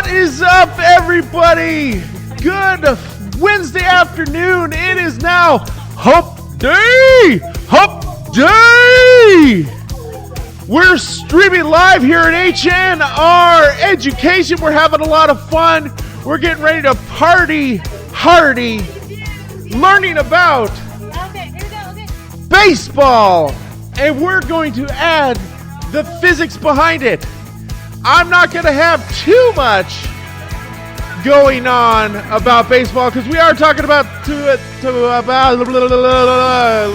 is up, everybody? Good Wednesday afternoon. It is now Hump Day! Hump Day! We're streaming live here at HnR Education. We're having a lot of fun. We're getting ready to party hardy, learning about baseball. And we're going to add the physics behind it. I'm not going to have too much going on about baseball because we are talking about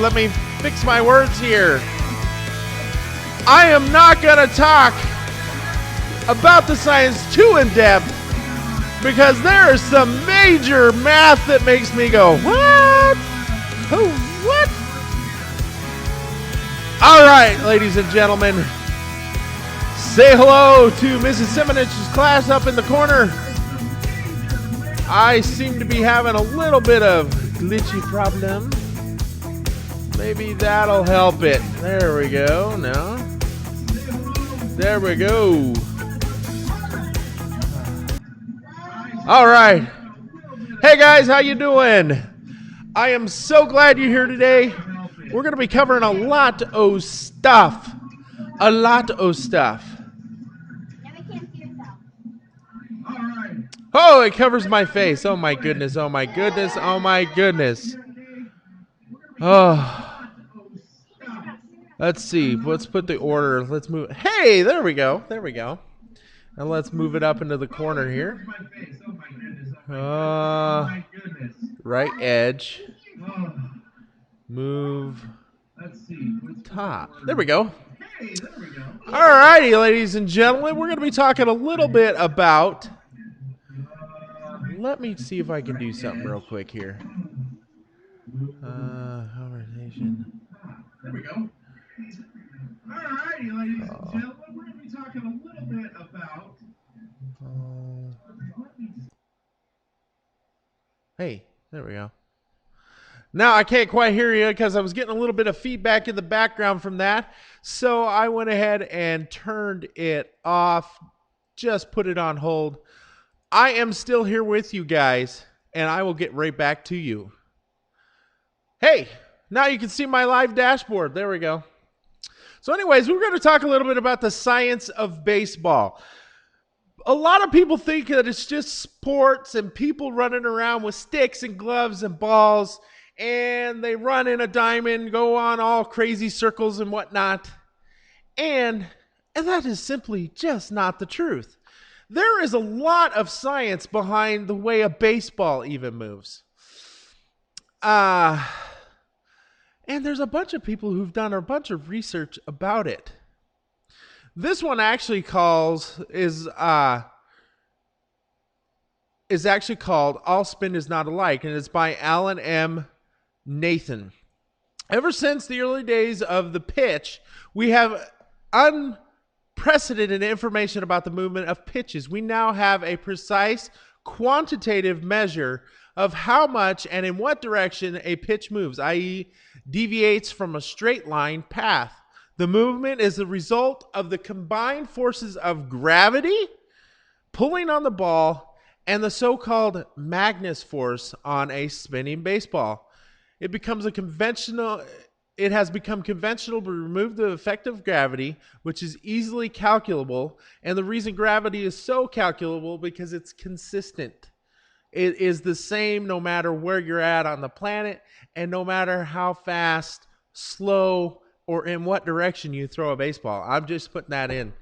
let me fix my words here. I am not going to talk about the science too in depth because there is some major math that makes me go, what? Who? What? All right, ladies and gentlemen, say hello to Mrs. Simonich's class up in the corner. I seem to be having a little bit of glitchy problem. Maybe that'll help it. There we go. No. There we go. All right. Hey guys, how you doing? I am so glad you're here today. We're going to be covering a lot of stuff. A lot of stuff. Oh, it covers my face. Oh my goodness. Oh my goodness. Oh my goodness. Oh. Let's see. Let's put the order. Let's move. Hey, there we go. There we go. And let's move it up into the corner here. Right edge. Move. Top. There we go. All righty, ladies and gentlemen. We're going to be talking a little bit about... Let me see if I can do something real quick here. Conversation. There we go. All righty, ladies and gentlemen, we're going to be talking a little bit about. Hey, there we go. Now I can't quite hear you because I was getting a little bit of feedback in the background from that. So I went ahead and turned it off. Just put it on hold. I am still here with you guys, and I will get right back to you. Hey, now you can see my live dashboard. There we go. So anyways, we're going to talk a little bit about the science of baseball. A lot of people think that it's just sports and people running around with sticks and gloves and balls, and they run in a diamond, go on all crazy circles and whatnot. And that is simply just not the truth. There is a lot of science behind the way a baseball even moves. And there's a bunch of people who've done a bunch of research about it. This one actually is actually called All Spin Is Not Alike, and it's by Alan M. Nathan. Ever since the early days of the pitch, we have unprecedented information about the movement of pitches. We now have a precise quantitative measure of how much and in what direction a pitch moves, i.e. deviates from a straight line path. The movement is the result of the combined forces of gravity, pulling on the ball, and the so-called Magnus force on a spinning baseball. It has become conventional to remove the effect of gravity, which is easily calculable. And the reason gravity is so calculable because it's consistent. It is the same no matter where you're at on the planet and no matter how fast, slow, or in what direction you throw a baseball. I'm just putting that in.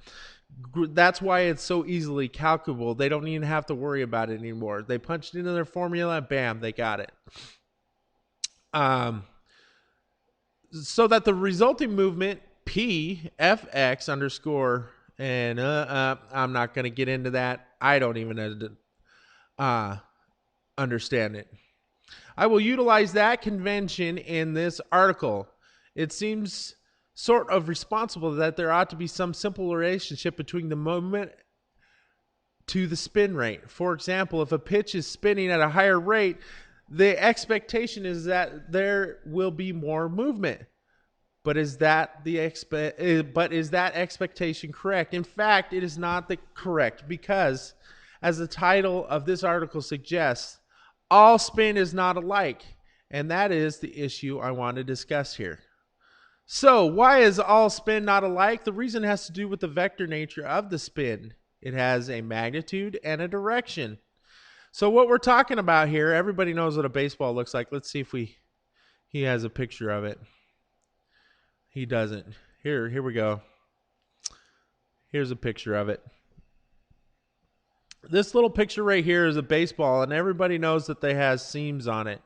That's why it's so easily calculable. They don't even have to worry about it anymore. They punched into their formula, bam, they got it. So that the resulting movement P Fx underscore and I'm not going to get into that. I don't even understand it. I will utilize that convention in this article. It seems sort of responsible that there ought to be some simple relationship between the movement to the spin rate. For example, if a pitch is spinning at a higher rate, the expectation is that there will be more movement. But is that expectation correct? In fact, it is not correct because as the title of this article suggests, all spin is not alike. And that is the issue I want to discuss here. So, why is all spin not alike? The reason has to do with the vector nature of the spin. It has a magnitude and a direction. So what we're talking about here, everybody knows what a baseball looks like. Let's see if he has a picture of it. He doesn't. Here we go. Here's a picture of it. This little picture right here is a baseball, and everybody knows that they has seams on it.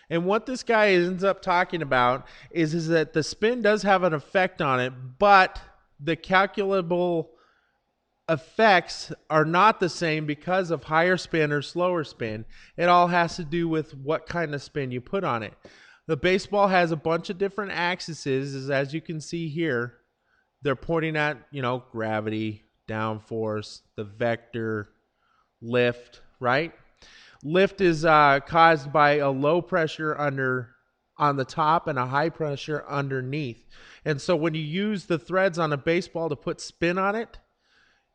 And what this guy ends up talking about is that the spin does have an effect on it, but the calculable effects are not the same because of higher spin or slower spin. It all has to do with what kind of spin you put on it. The baseball has a bunch of different axes, as you can see here. They're pointing at, gravity, downforce, the vector, lift, right? Lift is caused by a low pressure on the top and a high pressure underneath. And so when you use the threads on a baseball to put spin on it,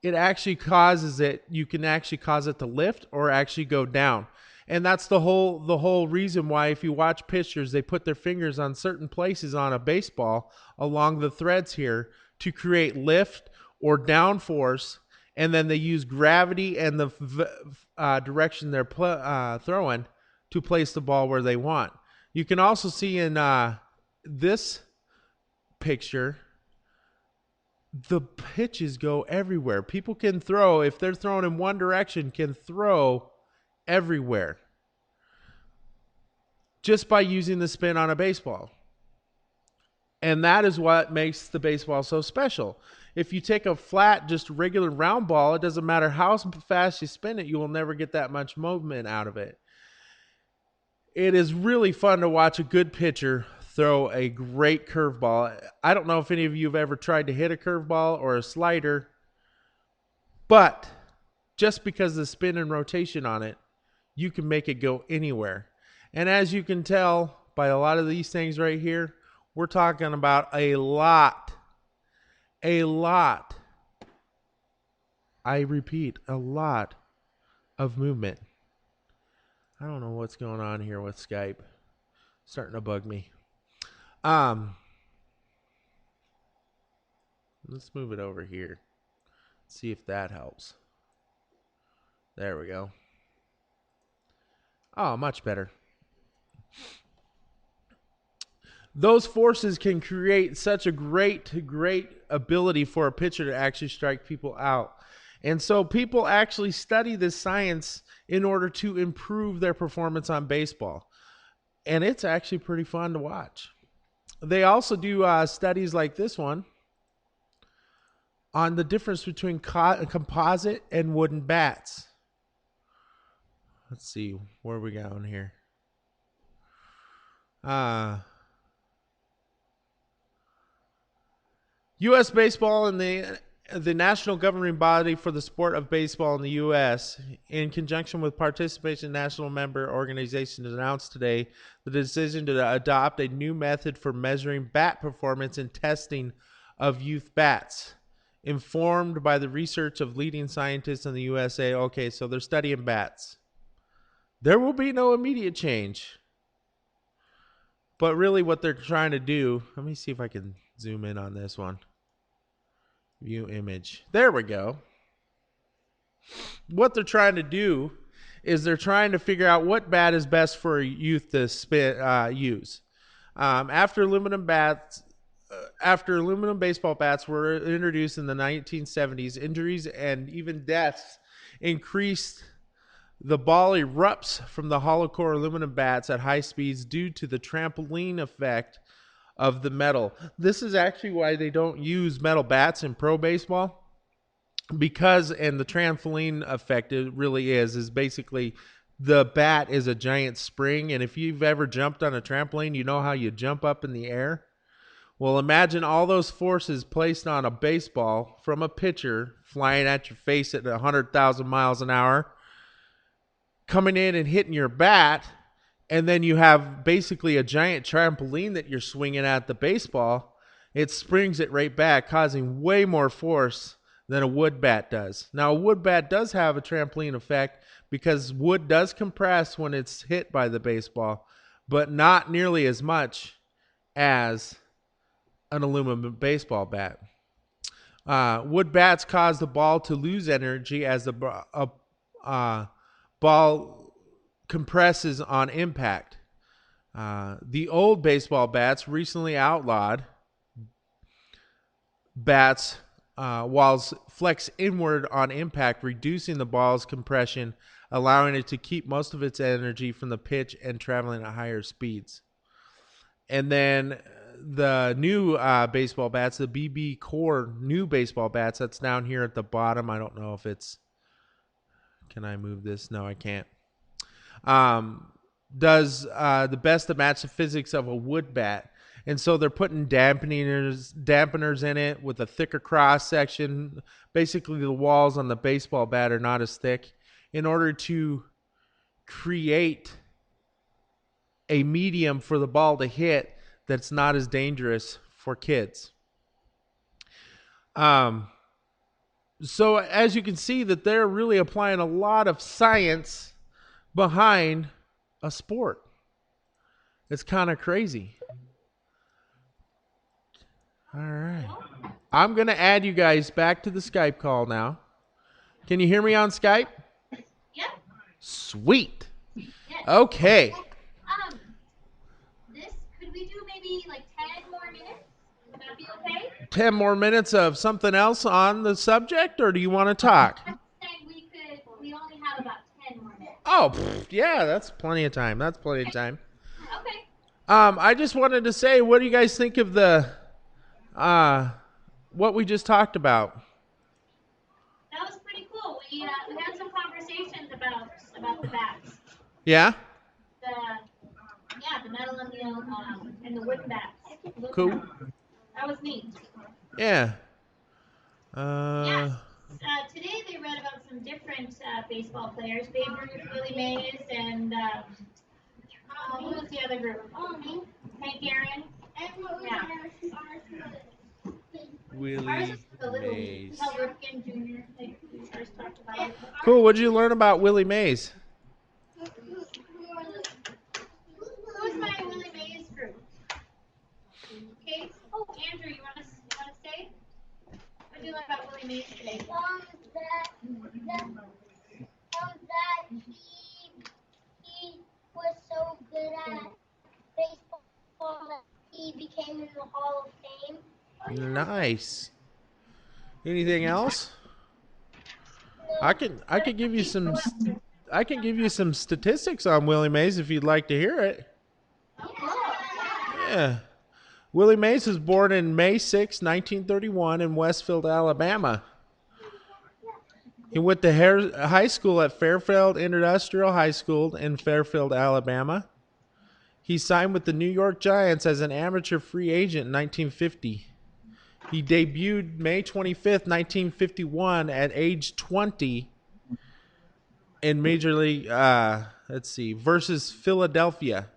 it actually you can actually cause it to lift or actually go down. And that's the whole reason why, if you watch pitchers, they put their fingers on certain places on a baseball along the threads here to create lift or downforce. And then they use gravity and the direction they're throwing to place the ball where they want. You can also see in this picture, the pitches go everywhere. People can throw, if they're throwing in one direction, can throw everywhere just by using the spin on a baseball. And that is what makes the baseball so special. If you take a flat, just regular round ball, it doesn't matter how fast you spin it, you will never get that much movement out of it. It is really fun to watch a good pitcher throw a great curveball. I don't know if any of you have ever tried to hit a curveball or a slider, but just because of the spin and rotation on it, you can make it go anywhere. And as you can tell by a lot of these things right here, we're talking about a lot. I repeat, a lot of movement. I don't know what's going on here with Skype. It's starting to bug me. Let's move it over here. See if that helps. There we go. Oh, much better. Those forces can create such a great ability for a pitcher to actually strike people out. And so people actually study this science in order to improve their performance on baseball. And it's actually pretty fun to watch. They also do studies like this one on the difference between composite and wooden bats. Let's see, where are we going here? U.S. Baseball and the national governing body for the sport of baseball in the U.S., in conjunction with participation national member organizations, announced today the decision to adopt a new method for measuring bat performance and testing of youth bats, informed by the research of leading scientists in the USA. Okay, so they're studying bats. There will be no immediate change. But really what they're trying to do, let me see if I can zoom in on this one. View image. There we go. What they're trying to do is they're trying to figure out what bat is best for youth to use. After aluminum baseball bats were introduced in the 1970s, injuries and even deaths increased. The ball erupts from the hollow core aluminum bats at high speeds due to the trampoline effect of the metal. This is actually why they don't use metal bats in pro baseball, because, and the trampoline effect, it really is basically the bat is a giant spring, and if you've ever jumped on a trampoline, you know how you jump up in the air. Well, imagine all those forces placed on a baseball from a pitcher flying at your face at 100,000 miles an hour, coming in and hitting your bat, and then you have basically a giant trampoline that you're swinging at the baseball. It springs it right back, causing way more force than a wood bat does. Now, a wood bat does have a trampoline effect because wood does compress when it's hit by the baseball, but not nearly as much as an aluminum baseball bat. Wood bats cause the ball to lose energy as the ball compresses on impact. The old baseball bats, recently outlawed bats, walls flex inward on impact, reducing the ball's compression, allowing it to keep most of its energy from the pitch and traveling at higher speeds. And then the new baseball bats, the BB Core new baseball bats, that's down here at the bottom. I don't know if it's, can I move this? No, I can't. Does the best to match the physics of a wood bat. And so they're putting dampeners in it with a thicker cross section. Basically, the walls on the baseball bat are not as thick in order to create a medium for the ball to hit that's not as dangerous for kids. So as you can see that they're really applying a lot of science behind a sport. It's kind of crazy. All right. I'm going to add you guys back to the Skype call now. Can you hear me on Skype? Yep. Sweet. Yes. Okay. Could we do maybe like 10 more minutes? Would that be okay? 10 more minutes of something else on the subject, or do you want to talk? I'm saying we only have about 10 more minutes. Oh, yeah, that's plenty of time. Okay. I just wanted to say, what do you guys think of the what we just talked about? That was pretty cool. We had some conversations about the bats. Yeah? The metal and the wooden bats. Cool. That was neat. Yeah. Today they read about some different baseball players: Babe Ruth, Willie Mays, and who was the other group? Hank Aaron. Yeah. Willie Mays. Cal Ripken Jr. Like we first talked about. Cool. What did you learn about Willie Mays? Who's my Willie Mays group? Okay. Andrew, you want to say? What did you learn about Willie Mays today? That he was so good at baseball that he became in the Hall of Fame. Nice. Anything else? I could give you some statistics on Willie Mays if you'd like to hear it. Yeah. Willie Mays was born in May 6, 1931 in Westfield, Alabama. He went to high school at Fairfield Industrial High School in Fairfield, Alabama. He signed with the New York Giants as an amateur free agent in 1950. He debuted May 25th, 1951 at age 20 in Major League, versus Philadelphia.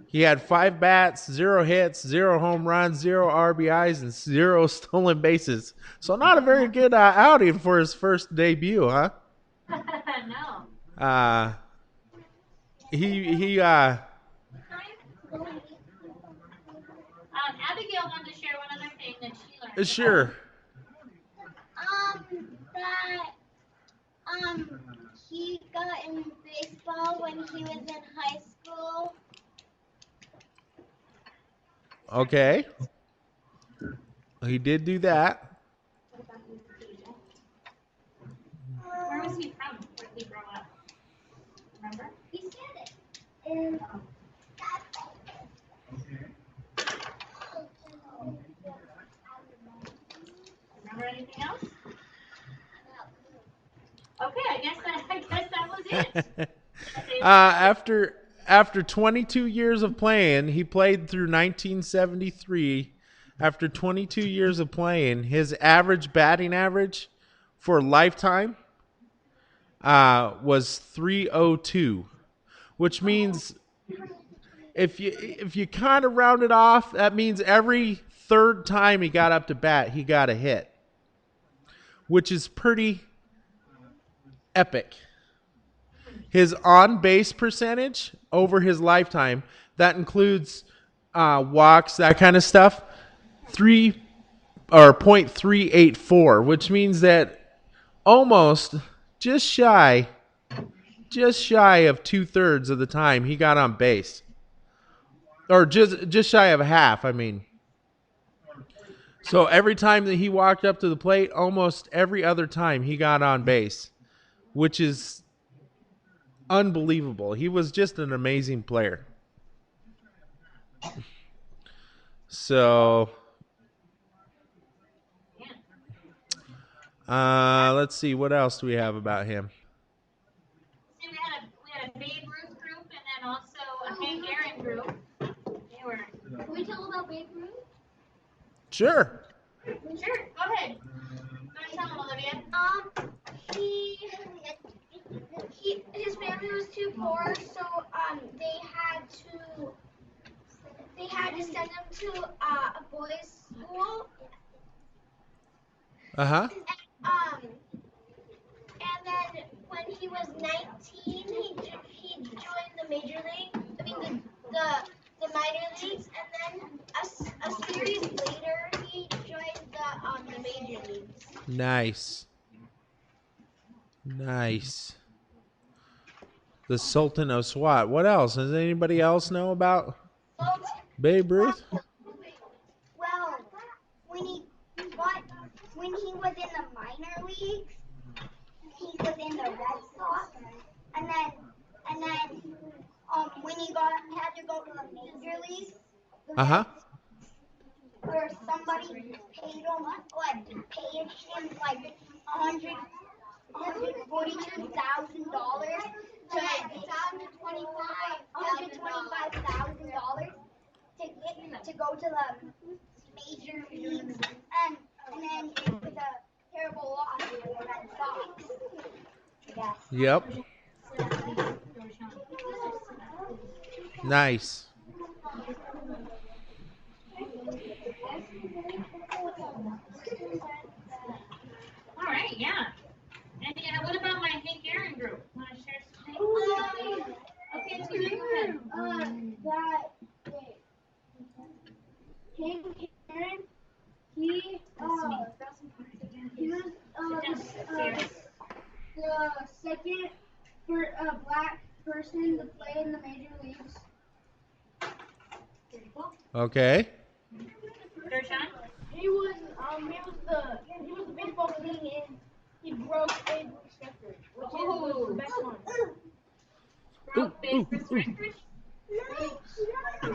He had 5 bats, 0 hits, 0 home runs, 0 RBIs, and 0 stolen bases. So not a very good outing for his first debut, huh? No. Abigail wanted to share one other thing that she learned. Sure. He got in baseball when he was in high school. Okay. He did do that. Where was he from? Where did he grow up? Remember? He said it. And Remember anything else? Okay, I guess that was it. After 22 years of playing, he played through 1973. After 22 years of playing, his batting average for a lifetime was 302, which means if you kind of round it off, that means every third time he got up to bat, he got a hit. which is pretty epic. His on-base percentage over his lifetime, that includes walks, that kind of stuff, 0.384, which means that almost just shy of 2/3 of the time he got on base, or just shy of half. I mean, so every time that he walked up to the plate, almost every other time he got on base, which is unbelievable. He was just an amazing player. So, let's see. What else do we have about him? See, we had a Babe Ruth group and then also a Hank Aaron group. They were. Can we tell about Babe Ruth? Sure. Sure. Go ahead. Go ahead, tell him, Olivia. His family was too poor, so they had to send him to a boys' school. Uh-huh. And then when he was 19, he joined the major league. I mean the minor leagues, and then a series later he joined the major leagues. Nice. The Sultan of SWAT. What else? Does anybody else know about Babe Ruth? Well, when he was in the minor leagues, he was in the Red Sox, and then when he had to go to the major leagues, Uh-huh. where somebody paid him like $142,000 to go to the major leagues, and then it was a terrible loss for the Red Sox. Yes. Yep. Nice. All right, yeah. And what about my Hank Aaron group? Want to share some things? Okay, Tina, go ahead. Hank Aaron, he was the second black person to play in the major leagues. Okay. Dershawn? He was the baseball king, and he broke Babe Ruth's record, which is the best one. Broke Babe Ruth's record? All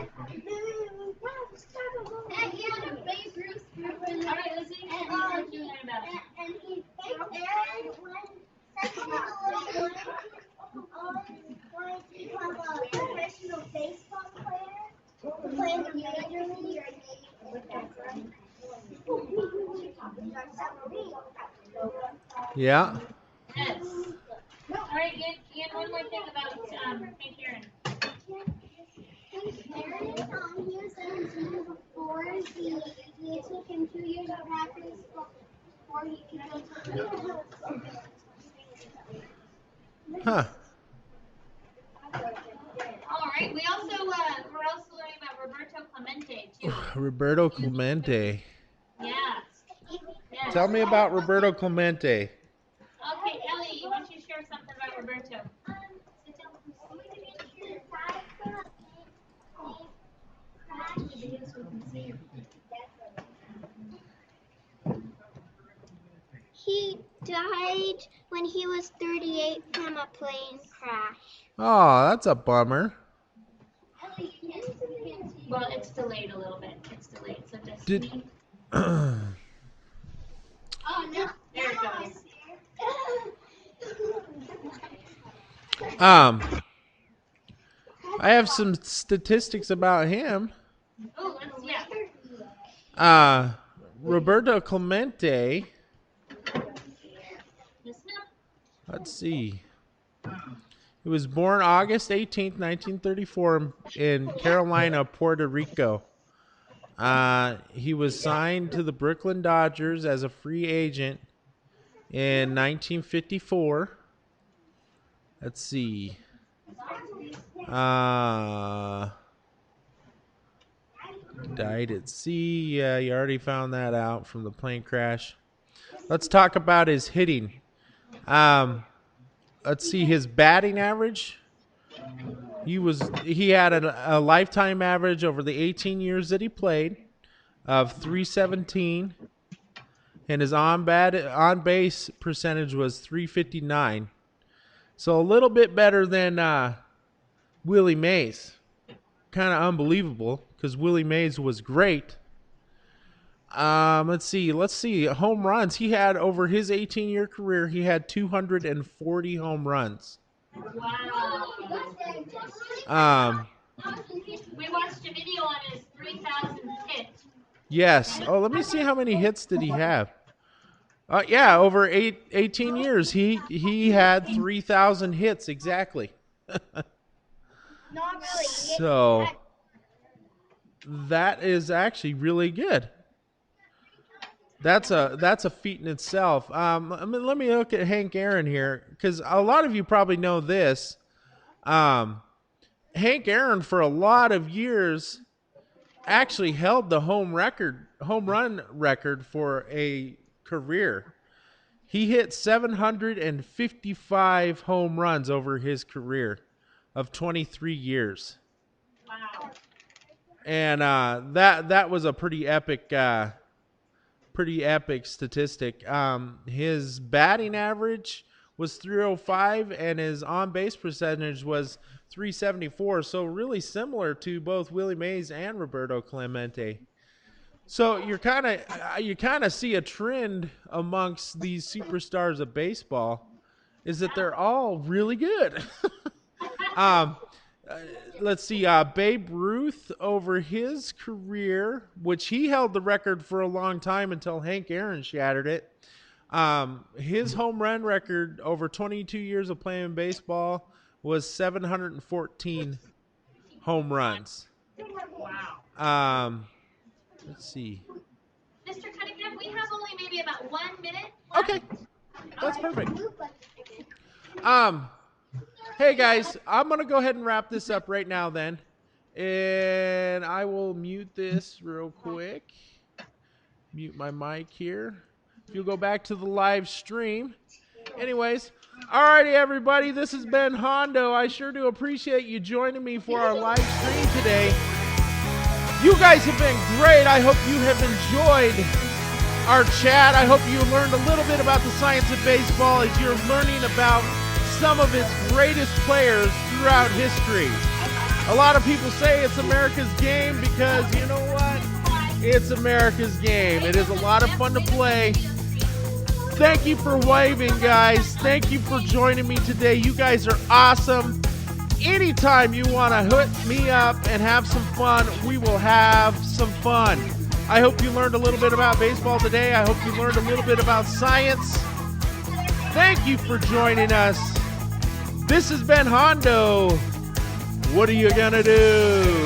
right, Lizzie, what are you doing about it? And he Aaron wanted to become a professional baseball player, play in the major league. Yeah. Yes. All right, Ian, one more thing about Hank Aaron. Aaron, he was 17 before it took him 2 years of practice before he could go to the major league. Huh. All right, we're also learning about Roberto Clemente too. Roberto Clemente. Yeah. Yes. Tell me about Roberto Clemente. Okay, Ellie, why don't you share something about Roberto? He died when he was 38 from a plane crash. Oh, that's a bummer. Well, it's delayed a little bit. It's delayed, so just Did oh no, there it goes. I have some statistics about him. Oh, yeah. Roberto Clemente. Listen up. Let's see. He was born August 18th, 1934 in Carolina, Puerto Rico. He was signed to the Brooklyn Dodgers as a free agent in 1954. Let's see. Died at sea. Yeah, you already found that out from the plane crash. Let's talk about his hitting. Let's see his batting average. He had a lifetime average over the 18 years that he played of 317, and his on base percentage was 359. So a little bit better than Willie Mays. Kind of unbelievable because Willie Mays was great. Let's see. Home runs. He had over his 18-year career, he had 240 home runs. Wow. We watched a video on his 3,000 hit. Yes. Oh, let me see how many hits did he have. Yeah, over 18 years, he had 3,000 hits exactly. Not really. So that is actually really good. That's a feat in itself. Let me look at Hank Aaron here because a lot of you probably know this. Hank Aaron for a lot of years actually held the home run record for a career. He hit 755 home runs over his career of 23 years. Wow. And that was a pretty epic statistic. His batting average was 305 and his on-base percentage was 374. So really similar to both Willie Mays and Roberto Clemente. So you kind of see a trend amongst these superstars of baseball is that they're all really good. Let's see, Babe Ruth over his career, which he held the record for a long time until Hank Aaron shattered it. His home run record over 22 years of playing baseball was 714 home runs. Wow. Let's see. Mr. Cunningham, we have only maybe about 1 minute left. Okay, that's perfect. Hey guys, I'm gonna go ahead and wrap this up right now then, and I will mute this real quick. Mute my mic here. If you'll go back to the live stream. Anyways, alrighty everybody, this has been Hondo. I sure do appreciate you joining me for our live stream today. You guys have been great. I hope you have enjoyed our chat. I hope you learned a little bit about the science of baseball as you're learning about some of its greatest players throughout history. A lot of people say it's America's game because you know what? It's America's game. It is a lot of fun to play. Thank you for waving, guys. Thank you for joining me today. You guys are awesome. Anytime you want to hook me up and have some fun, we will have some fun. I hope you learned a little bit about baseball today. I hope you learned a little bit about science. Thank you for joining us. This has been Hondo. What are you gonna do?